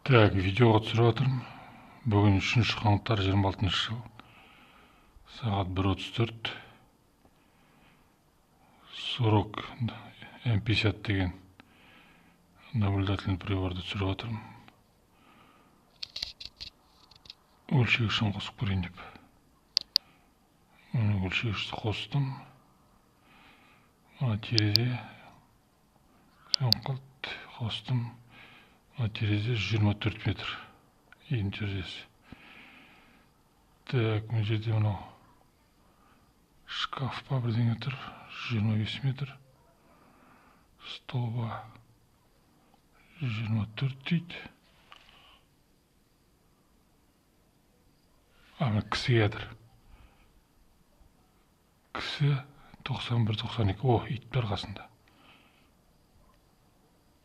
Так, видеоға түсіріп жатырмын. Бүгін 3 қаңтар 26 жыл. Сағат 1:34. Сурок М50 деген наблюдательный приборды түсіріп жатырмын. Өлшегішін қосып көрейін деп. Мына өлшегішті қостым. Мына терезе қостым. Мына терезе 24 метр. Ең терезесі. Так, мына жерде мынау шкаф па бірдеңе тұр. 25 метр. Столба 24 дейді. Ана кісі ядыр. Кісі 91-92. О, ит бар қасында.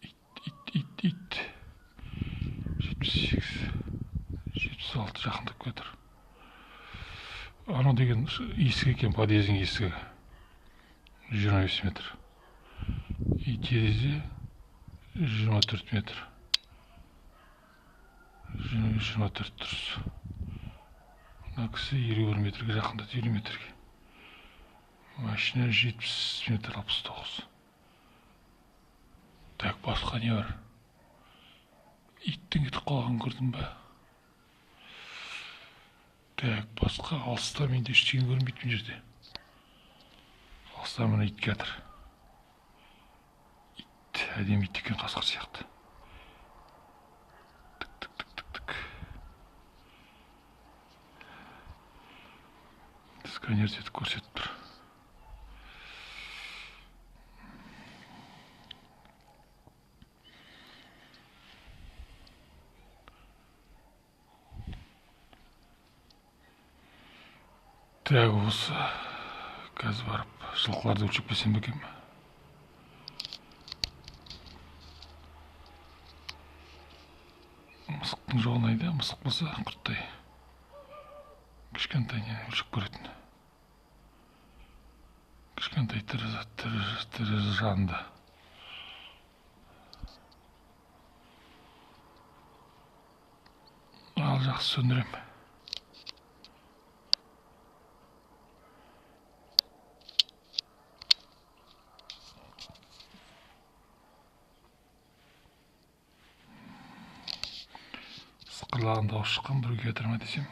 Ит. 78, 76 жақындап кетір. Анау деген есік екен, подъездің есігі. 25 метр. И терезе 24 метр. 24 тұрс. Мына кісі 51 метрге жақындады, 50 метрге. Машина 70 метр 69. Так, басқа не бар? Иттің кетіп қалғанын көрдім ба? Так, басқа алыста менде ештеңе көрінбейді бұл жерде. Алыста мына ит жатыр. Ит, әдемі ит екен, қасқыр сияқты. Тік. Сканер етіп көрсетіп тұр. Так, осы қазір барып жылқыларды өлшеп келсем бе екен. Мысықтың жоғын айда, мысық болса құрттай. Кішкентай не өлшеп көретін. Кішкентай тірі жанында. Ал жақсы сөндірем. Сықырлаған дауыс шыққан, біреуге жатыр ма десем.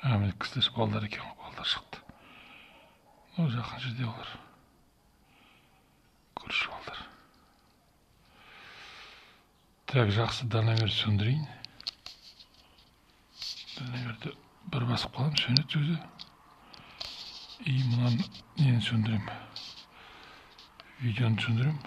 Міне кісілер балдар екен, балдар шықты. Ол жақын жерде олар. Көрші балдар. Так, жақсы дальномер сөндірейін. Дальномерді бір басып қалам, сөнеді өзі. И мұнан нені сөндірем? Видеоны сөндірем.